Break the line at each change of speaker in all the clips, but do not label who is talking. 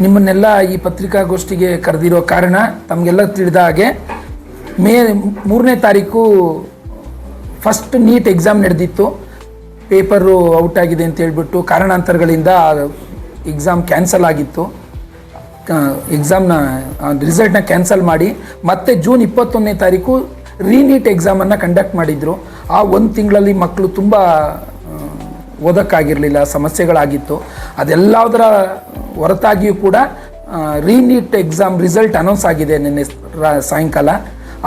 ನಿಮ್ಮನ್ನೆಲ್ಲ ಈ ಪತ್ರಿಕಾಗೋಷ್ಠಿಗೆ ಕರೆದಿರೋ ಕಾರಣ ತಮಗೆಲ್ಲ ತಿಳಿದ ಹಾಗೆ ಮೇ 3ನೇ ತಾರೀಕು ಫಸ್ಟ್ ನೀಟ್ ಎಕ್ಸಾಮ್ ನಡೆದಿತ್ತು. ಪೇಪರು ಔಟ್ ಆಗಿದೆ ಅಂತ ಹೇಳ್ಬಿಟ್ಟು ಕಾರಣಾಂತರಗಳಿಂದ ಎಕ್ಸಾಮ್ ಕ್ಯಾನ್ಸಲ್ ಆಗಿತ್ತು. ಎಕ್ಸಾಮ್ನ ರಿಸಲ್ಟ್ನ ಕ್ಯಾನ್ಸಲ್ ಮಾಡಿ ಮತ್ತೆ ಜೂನ್ 21ನೇ ತಾರೀಕು ರೀನೀಟ್ ಎಕ್ಸಾಮನ್ನು ಕಂಡಕ್ಟ್ ಮಾಡಿದರು. ಆ ಒಂದು ತಿಂಗಳಲ್ಲಿ ಮಕ್ಕಳು ತುಂಬ ಓದೋಕ್ಕಾಗಿರಲಿಲ್ಲ, ಸಮಸ್ಯೆಗಳಾಗಿತ್ತು. ಅದೆಲ್ಲದರ ಹೊರತಾಗಿಯೂ ಕೂಡ ರೀನೀಟ್ ಎಕ್ಸಾಮ್ ರಿಸಲ್ಟ್ ಅನೌನ್ಸ್ ಆಗಿದೆ ನಿನ್ನೆ ಸಾಯಂಕಾಲ.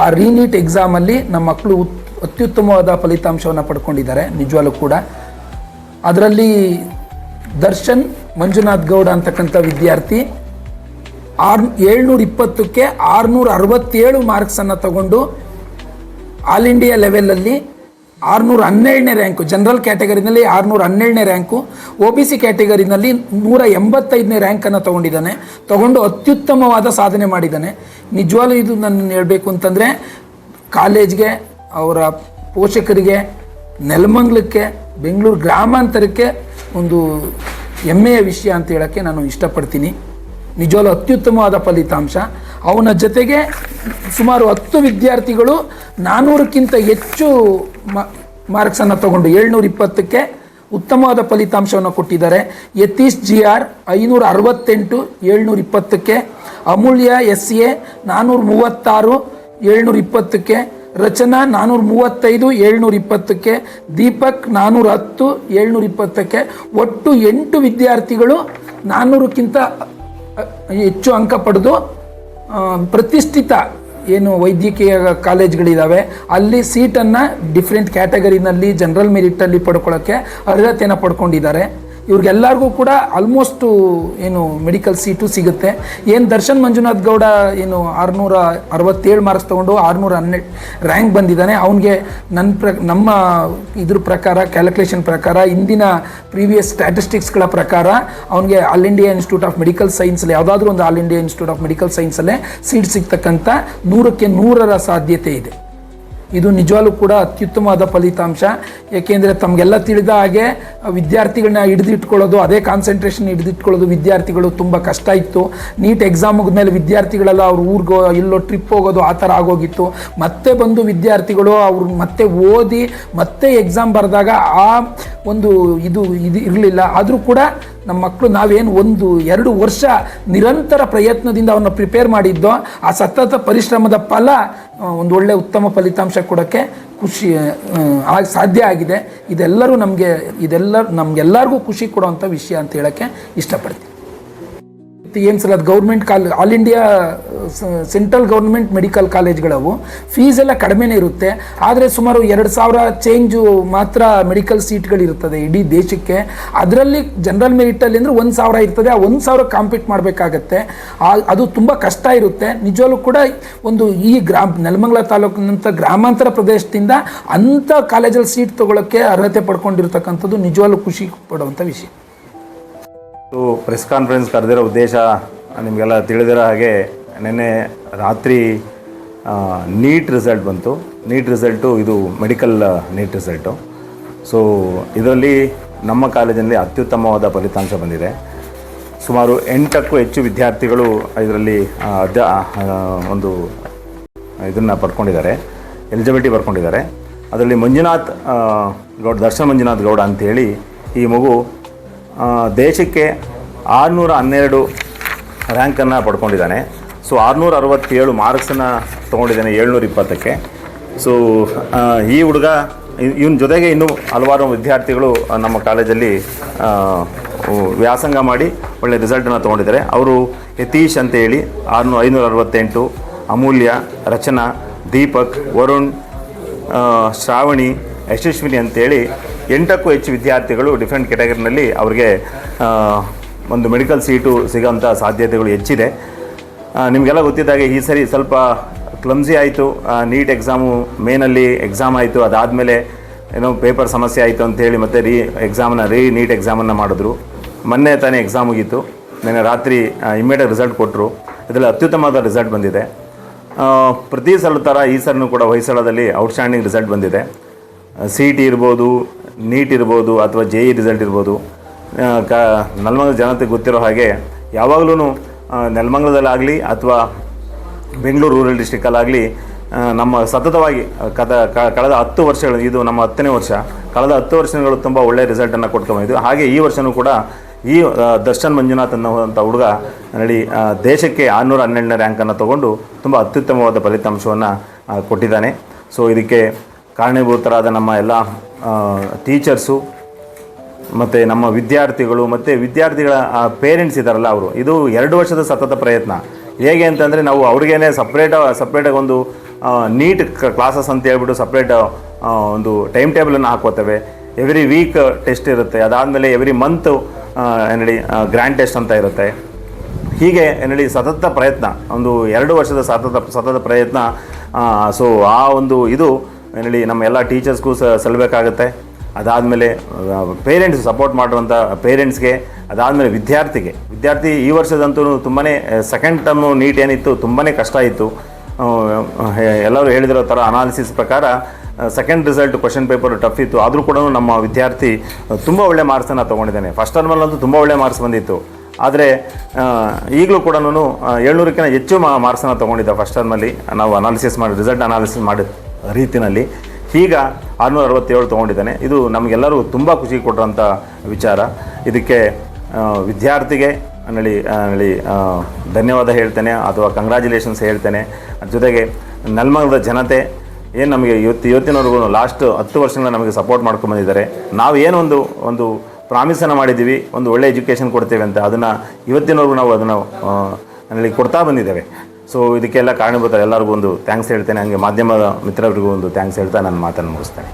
ಆ ರೀನೀಟ್ ಎಕ್ಸಾಮಲ್ಲಿ ನಮ್ಮ ಮಕ್ಕಳು ಅತ್ಯುತ್ತಮವಾದ ಫಲಿತಾಂಶವನ್ನು ಪಡ್ಕೊಂಡಿದ್ದಾರೆ ನಿಜವಾಗ್ಲೂ ಕೂಡ. ಅದರಲ್ಲಿ ದರ್ಶನ್ ಮಂಜುನಾಥ್ ಗೌಡ ಅಂತಕ್ಕಂಥ ವಿದ್ಯಾರ್ಥಿ 720ಕ್ಕೆ 667 ಮಾರ್ಕ್ಸನ್ನು ತಗೊಂಡು ಆಲ್ ಇಂಡಿಯಾ ಲೆವೆಲಲ್ಲಿ 612ನೇ ರ್ಯಾಂಕು, ಜನರಲ್ ಕ್ಯಾಟಗರಿನಲ್ಲಿ 612ನೇ ರ್ಯಾಂಕು, OBC ಕ್ಯಾಟಗರಿನಲ್ಲಿ 185ನೇ ರ್ಯಾಂಕನ್ನು ತಗೊಂಡು ಅತ್ಯುತ್ತಮವಾದ ಸಾಧನೆ ಮಾಡಿದ್ದಾನೆ. ನಿಜವಾಗ್ಲೂ ಇದು ನನ್ನ ಹೇಳಬೇಕು ಅಂತಂದರೆ ಕಾಲೇಜ್ಗೆ, ಅವರ ಪೋಷಕರಿಗೆ, ನೆಲಮಂಗಲಕ್ಕೆ, ಬೆಂಗಳೂರು ಗ್ರಾಮಾಂತರಕ್ಕೆ ಒಂದು ಹೆಮ್ಮೆಯ ವಿಷಯ ಅಂತ ಹೇಳೋಕ್ಕೆ ನಾನು ಇಷ್ಟಪಡ್ತೀನಿ. ನಿಜವಾಗ್ಲೂ ಅತ್ಯುತ್ತಮವಾದ ಫಲಿತಾಂಶ. ಅವನ ಜೊತೆಗೆ ಸುಮಾರು 10 ವಿದ್ಯಾರ್ಥಿಗಳು 400ಕ್ಕಿಂತ ಹೆಚ್ಚು ಮಾರ್ಕ್ಸನ್ನು ತಗೊಂಡು 720ಕ್ಕೆ ಉತ್ತಮವಾದ ಫಲಿತಾಂಶವನ್ನು ಕೊಟ್ಟಿದ್ದಾರೆ. ಯತೀಶ್ GR 568 720ಕ್ಕೆ, ಅಮೂಲ್ಯ SA 436 720ಕ್ಕೆ, ರಚನಾ 435 720ಕ್ಕೆ, ದೀಪಕ್ 410 720ಕ್ಕೆ. ಒಟ್ಟು 8 ವಿದ್ಯಾರ್ಥಿಗಳು 400ಕ್ಕಿಂತ ಹೆಚ್ಚು ಅಂಕ ಪಡೆದು ಪ್ರತಿಷ್ಠಿತ ಏನು ವೈದ್ಯಕೀಯ ಕಾಲೇಜ್ಗಳಿದ್ದಾವೆ ಅಲ್ಲಿ ಸೀಟನ್ನು ಡಿಫ್ರೆಂಟ್ ಕ್ಯಾಟಗರಿನಲ್ಲಿ ಜನರಲ್ ಮೆರಿಟಲ್ಲಿ ಪಡ್ಕೊಳ್ಳೋಕ್ಕೆ ಅರ್ಹತೆಯನ್ನು ಪಡ್ಕೊಂಡಿದ್ದಾರೆ. ಇವ್ರಿಗೆಲ್ಲರಿಗೂ ಕೂಡ ಆಲ್ಮೋಸ್ಟು ಏನು ಮೆಡಿಕಲ್ ಸೀಟು ಸಿಗುತ್ತೆ. ಏನು ದರ್ಶನ್ ಮಂಜುನಾಥ್ ಗೌಡ ಏನು 667 ಮಾರ್ಕ್ಸ್ ತೊಗೊಂಡು 612 ರ್ಯಾಂಕ್ ಬಂದಿದ್ದಾನೆ. ಅವನಿಗೆ ನಮ್ಮ ಇದ್ರ ಪ್ರಕಾರ, ಕ್ಯಾಲ್ಕುಲೇಷನ್ ಪ್ರಕಾರ, ಇಂದಿನ ಪ್ರೀವಿಯಸ್ ಸ್ಟ್ಯಾಟಿಸ್ಟಿಕ್ಸ್ಗಳ ಪ್ರಕಾರ ಅವನಿಗೆ all India Institute of medical ಸೈನ್ಸಲ್ಲಿ, ಯಾವುದಾದ್ರೂ ಒಂದು all India Institute of medical ಸೈನ್ಸಲ್ಲೇ ಸೀಟ್ ಸಿಗ್ತಕ್ಕಂಥ 100ಕ್ಕೆ 100ರ ಸಾಧ್ಯತೆ ಇದೆ. ಇದು ನಿಜವಾಗ್ಲೂ ಕೂಡ ಅತ್ಯುತ್ತಮವಾದ ಫಲಿತಾಂಶ. ಏಕೆಂದರೆ ತಮಗೆಲ್ಲ ತಿಳಿದ ಹಾಗೆ ವಿದ್ಯಾರ್ಥಿಗಳನ್ನ ಹಿಡಿದಿಟ್ಕೊಳ್ಳೋದು, ಅದೇ ಕಾನ್ಸಂಟ್ರೇಷನ್ ಹಿಡಿದಿಟ್ಕೊಳ್ಳೋದು ವಿದ್ಯಾರ್ಥಿಗಳು ತುಂಬ ಕಷ್ಟ ಇತ್ತು. ನೀಟ್ ಎಕ್ಸಾಮ್ ಮುಗಿದ್ಮೇಲೆ ವಿದ್ಯಾರ್ಥಿಗಳೆಲ್ಲ ಅವ್ರ ಊರಿಗೋ ಎಲ್ಲೋ ಟ್ರಿಪ್ ಹೋಗೋದು ಆ ಥರ ಆಗೋಗಿತ್ತು. ಮತ್ತೆ ಬಂದು ವಿದ್ಯಾರ್ಥಿಗಳು ಅವ್ರು ಮತ್ತೆ ಓದಿ ಮತ್ತೆ ಎಕ್ಸಾಮ್ ಬರೆದಾಗ ಆ ಒಂದು ಇದು ಇರಲಿಲ್ಲ. ಆದರೂ ಕೂಡ ನಮ್ಮ ಮಕ್ಕಳು ನಾವೇನು 1-2 ವರ್ಷ ನಿರಂತರ ಪ್ರಯತ್ನದಿಂದ ಅವನ್ನ ಪ್ರಿಪೇರ್ ಮಾಡಿದ್ದೋ ಆ ಸತತ ಪರಿಶ್ರಮದ ಫಲ ಒಂದು ಒಳ್ಳೆ ಉತ್ತಮ ಫಲಿತಾಂಶ ಕೊಡೋಕ್ಕೆ ಸಾಧ್ಯ ಆಗಿದೆ. ನಮಗೆಲ್ಲರಿಗೂ ಖುಷಿ ಕೊಡುವಂಥ ವಿಷಯ ಅಂತ ಹೇಳೋಕ್ಕೆ ಇಷ್ಟಪಡ್ತೀನಿ. ಏನು ಸಲ government all India central government medical ಕಾಲೇಜ್ಗಳವು ಫೀಸ್ ಎಲ್ಲ ಕಡಿಮೆನೇ ಇರುತ್ತೆ. ಆದರೆ ಸುಮಾರು 2,000 ಚೇಂಜು ಮಾತ್ರ ಮೆಡಿಕಲ್ ಸೀಟ್ಗಳಿರ್ತದೆ ಇಡೀ ದೇಶಕ್ಕೆ. ಅದರಲ್ಲಿ ಜನರಲ್ ಮೆರಿಟಲ್ಲಿ ಅಂದರೆ 1,000 ಇರ್ತದೆ. ಆ 1,000 ಕಾಂಪೀಟ್ ಮಾಡಬೇಕಾಗತ್ತೆ. ಅದು ತುಂಬ ಕಷ್ಟ ಇರುತ್ತೆ. ನಿಜವಾಗ್ಲೂ ಕೂಡ ಈ ನೆಲಮಂಗಲ ತಾಲೂಕಿನಂಥ ಗ್ರಾಮಾಂತರ ಪ್ರದೇಶದಿಂದ ಅಂಥ ಕಾಲೇಜಲ್ಲಿ ಸೀಟ್ ತೊಗೊಳ್ಳೋಕ್ಕೆ ಅರ್ಹತೆ ಪಡ್ಕೊಂಡಿರ್ತಕ್ಕಂಥದ್ದು ನಿಜವಾಗ್ಲೂ ಖುಷಿ ಪಡುವಂಥ ವಿಷಯ.
ಪ್ರೆಸ್ ಕಾನ್ಫರೆನ್ಸ್ ಕರೆದಿರೋ ಉದ್ದೇಶ ನಿಮಗೆಲ್ಲ ತಿಳಿದಿರೋ ಹಾಗೆ ನಿನ್ನೆ ರಾತ್ರಿ ನೀಟ್ ರಿಸಲ್ಟ್ ಬಂತು. ನೀಟ್ ರಿಸಲ್ಟು ಇದು ಮೆಡಿಕಲ್ ನೀಟ್ ರಿಸಲ್ಟು. ಸೊ ಇದರಲ್ಲಿ ನಮ್ಮ ಕಾಲೇಜಿನಲ್ಲಿ ಅತ್ಯುತ್ತಮವಾದ ಫಲಿತಾಂಶ ಬಂದಿದೆ. ಸುಮಾರು 8ಕ್ಕೂ ಹೆಚ್ಚು ವಿದ್ಯಾರ್ಥಿಗಳು ಇದರಲ್ಲಿ ಒಂದು ಇದನ್ನು ಪಡ್ಕೊಂಡಿದ್ದಾರೆ, ಎಲಿಜಿಬಿಲಿಟಿ ಪಡ್ಕೊಂಡಿದ್ದಾರೆ. ಅದರಲ್ಲಿ ದರ್ಶನ್ ಮಂಜುನಾಥ್ ಗೌಡ ಅಂಥೇಳಿ ಈ ಮಗು ದೇಶಕ್ಕೆ 612 ರ್ಯಾಂಕನ್ನು ಪಡ್ಕೊಂಡಿದ್ದಾನೆ. ಸೊ 667 ಮಾರ್ಕ್ಸನ್ನು ತೊಗೊಂಡಿದ್ದಾನೆ 720ಕ್ಕೆ. ಸೊ ಈ ಹುಡುಗ ಇವನ ಜೊತೆಗೆ ಇನ್ನೂ ಹಲವಾರು ವಿದ್ಯಾರ್ಥಿಗಳು ನಮ್ಮ ಕಾಲೇಜಲ್ಲಿ ವ್ಯಾಸಂಗ ಮಾಡಿ ಒಳ್ಳೆಯ ರಿಸಲ್ಟನ್ನು ತೊಗೊಂಡಿದ್ದಾರೆ. ಅವರು ಯತೀಶ್ ಅಂತೇಳಿ 568, ಅಮೂಲ್ಯ, ರಚನಾ, ದೀಪಕ್, ವರುಣ್, ಶ್ರಾವಣಿ, ಯಶಸ್ವಿನಿ ಅಂತೇಳಿ 8ಕ್ಕೂ ಹೆಚ್ಚು ವಿದ್ಯಾರ್ಥಿಗಳು ಡಿಫ್ರೆಂಟ್ ಕ್ಯಾಟಗರಿನಲ್ಲಿ ಅವ್ರಿಗೆ ಒಂದು ಮೆಡಿಕಲ್ ಸೀಟು ಸಿಗೋಂಥ ಸಾಧ್ಯತೆಗಳು ಹೆಚ್ಚಿದೆ. ನಿಮಗೆಲ್ಲ ಗೊತ್ತಿದ್ದಾಗೆ ಈ ಸರಿ ಸ್ವಲ್ಪ ಕ್ಲಮ್ಸಿ ಆಯಿತು. ನೀಟ್ ಎಕ್ಸಾಮು ಮೇನಲ್ಲಿ ಎಕ್ಸಾಮ್ ಆಯಿತು. ಅದಾದಮೇಲೆ ಪೇಪರ್ ಸಮಸ್ಯೆ ಆಯಿತು ಅಂತೇಳಿ ಮತ್ತೆ ನೀಟ್ ಎಕ್ಸಾಮನ್ನು ಮಾಡಿದ್ರು. ಮೊನ್ನೆ ತಾನೇ ಎಕ್ಸಾಮ್ ಮುಗೀತು. ನಿನ್ನೆ ರಾತ್ರಿ ಇಮ್ಮಿಡಿಯೇಟ್ ರಿಸಲ್ಟ್ ಕೊಟ್ಟರು. ಇದರಲ್ಲಿ ಅತ್ಯುತ್ತಮವಾದ ರಿಸಲ್ಟ್ ಬಂದಿದೆ. ಪ್ರತಿ ಸಲ ಥರ ಈ ಸರಿನೂ ಕೂಡ ಹೊಯ್ಸಳದಲ್ಲಿ ಔಟ್ಸ್ಟ್ಯಾಂಡಿಂಗ್ ರಿಸಲ್ಟ್ ಬಂದಿದೆ. CT ಇರ್ಬೋದು, ನೀಟ್ ಇರ್ಬೋದು, ಅಥವಾ JE ರಿಸಲ್ಟ್ ಇರ್ಬೋದು. ನೆಲಮಂಗಲ ಜನತೆಗೆ ಗೊತ್ತಿರೋ ಹಾಗೆ ಯಾವಾಗಲೂ ನೆಲಮಂಗಲದಲ್ಲಾಗಲಿ ಅಥವಾ ಬೆಂಗಳೂರು ರೂರಲ್ ಡಿಸ್ಟ್ರಿಕ್ಕಲ್ಲಾಗಲಿ ನಮ್ಮ ಸತತವಾಗಿ ಕಳೆದ 10 ವರ್ಷಗಳು, ಇದು ನಮ್ಮ 10ನೇ ವರ್ಷ, ಕಳೆದ 10 ವರ್ಷಗಳು ತುಂಬ ಒಳ್ಳೆಯ ರಿಸಲ್ಟನ್ನು ಕೊಟ್ಕೊಂಬಂದಿದ್ದು. ಹಾಗೆ ಈ ವರ್ಷವೂ ಕೂಡ ಈ ದರ್ಶನ್ ಮಂಜುನಾಥ್ ಅನ್ನುವಂಥ ಹುಡುಗ ನಡಿ ದೇಶಕ್ಕೆ 612ನೇ ರ್ಯಾಂಕನ್ನು ತೊಗೊಂಡು ತುಂಬ ಅತ್ಯುತ್ತಮವಾದ ಫಲಿತಾಂಶವನ್ನು ಕೊಟ್ಟಿದ್ದಾನೆ. ಸೊ ಇದಕ್ಕೆ ಕಾರಣೀಭೂತರಾದ ನಮ್ಮ ಎಲ್ಲ ಟೀಚರ್ಸು ಮತ್ತು ನಮ್ಮ ವಿದ್ಯಾರ್ಥಿಗಳು ಮತ್ತು ವಿದ್ಯಾರ್ಥಿಗಳ ಪೇರೆಂಟ್ಸ್ ಇದ್ದಾರಲ್ಲ ಅವರು, ಇದು 2 ವರ್ಷದ ಸತತ ಪ್ರಯತ್ನ. ಹೇಗೆ ಅಂತಂದರೆ ನಾವು ಅವ್ರಿಗೇನೆ ಸಪ್ರೇಟಾಗಿ ಒಂದು ನೀಟ್ ಕ್ಲಾಸಸ್ ಅಂತ ಹೇಳ್ಬಿಟ್ಟು ಸಪ್ರೇಟ್ ಒಂದು ಟೈಮ್ ಟೇಬಲನ್ನು ಹಾಕೋತೇವೆ. ಎವ್ರಿ ವೀಕ್ ಟೆಸ್ಟ್ ಇರುತ್ತೆ, ಅದಾದಮೇಲೆ ಎವ್ರಿ ಮಂತ್ ಗ್ರ್ಯಾಂಡ್ ಟೆಸ್ಟ್ ಅಂತ ಇರುತ್ತೆ. ಹೀಗೆ ಸತತ ಪ್ರಯತ್ನ, ಒಂದು 2 ವರ್ಷದ ಸತತ ಪ್ರಯತ್ನ. ಸೊ ಆ ಒಂದು ಇದು ನಮ್ಮ ಎಲ್ಲ ಟೀಚರ್ಸ್ಗೂ ಸಲ್ಲಬೇಕಾಗುತ್ತೆ. ಅದಾದಮೇಲೆ ಪೇರೆಂಟ್ಸ್ ಸಪೋರ್ಟ್ ಮಾಡುವಂಥ ಪೇರೆಂಟ್ಸ್ಗೆ, ಅದಾದಮೇಲೆ ವಿದ್ಯಾರ್ಥಿ ಈ ವರ್ಷದಂತೂ ತುಂಬಾ ಸೆಕೆಂಡ್ ಟರ್ಮ್ ನೀಟ್ ಏನಿತ್ತು ತುಂಬಾ ಕಷ್ಟ ಇತ್ತು. ಎಲ್ಲರೂ ಹೇಳಿದಿರೋ ಥರ ಅನಾಲಿಸಿಸ್ ಪ್ರಕಾರ second result question paper tough ಇತ್ತು. ಆದರೂ ಕೂಡ ನಮ್ಮ ವಿದ್ಯಾರ್ಥಿ ತುಂಬ ಒಳ್ಳೆ ಮಾರ್ಕ್ಸನ್ನು ತೊಗೊಂಡಿದ್ದಾನೆ. ಫಸ್ಟ್ ಟರ್ಮಲ್ಲಂತೂ ತುಂಬ ಒಳ್ಳೆ ಮಾರ್ಕ್ಸ್ ಬಂದಿತ್ತು. ಆದರೆ ಈಗಲೂ ಕೂಡ 700ಕ್ಕಿಂತ ಹೆಚ್ಚು ಮಾರ್ಕ್ಸನ್ನು ತೊಗೊಂಡಿದ್ದ ಫಸ್ಟ್ ಟರ್ಮಲ್ಲಿ, ನಾವು ರಿಸಲ್ಟ್ ಅನಾಲಿಸಿಸ್ ಮಾಡಿದ ರೀತಿಯಲ್ಲಿ. ಈಗ 667 ತೊಗೊಂಡಿದ್ದಾನೆ. ಇದು ನಮಗೆಲ್ಲರೂ ತುಂಬ ಖುಷಿ ಕೊಡುವಂಥ ವಿಚಾರ. ಇದಕ್ಕೆ ವಿದ್ಯಾರ್ಥಿಗೆ ಧನ್ಯವಾದ ಹೇಳ್ತೇನೆ ಅಥವಾ ಕಂಗ್ರ್ಯಾಚುಲೇಷನ್ಸ್ ಹೇಳ್ತೇನೆ. ಜೊತೆಗೆ ನೆಲಮಂಗಲದ ಜನತೆ ಏನು ನಮಗೆ ಇವತ್ತಿನವರೆಗೂ ಲಾಸ್ಟ್ 10 ವರ್ಷಗಳ ನಮಗೆ ಸಪೋರ್ಟ್ ಮಾಡ್ಕೊಂಡ್ಬಂದಿದ್ದಾರೆ. ನಾವು ಏನೊಂದು ಒಂದು ಪ್ರಾಮಿಸನ್ನು ಮಾಡಿದ್ದೀವಿ, ಒಂದು ಒಳ್ಳೆ ಎಜುಕೇಷನ್ ಕೊಡ್ತೇವೆ ಅಂತ, ಅದನ್ನು ಇವತ್ತಿನವರೆಗೂ ನಾವು ಅದನ್ನು ಕೊಡ್ತಾ ಬಂದಿದ್ದೇವೆ. ಸೊ ಇದಕ್ಕೆಲ್ಲ ಕಾರಣಭೂತ ಎಲ್ಲರಿಗೂ ಒಂದು ಥ್ಯಾಂಕ್ಸ್ ಹೇಳ್ತೇನೆ. ಹಂಗೆ ಮಾಧ್ಯಮದ ಮಿತ್ರರಿಗೂ ಒಂದು ಥ್ಯಾಂಕ್ಸ್ ಹೇಳ್ತಾ ನನ್ನ ಮಾತನ್ನು ಮುಗಿಸ್ತೇನೆ.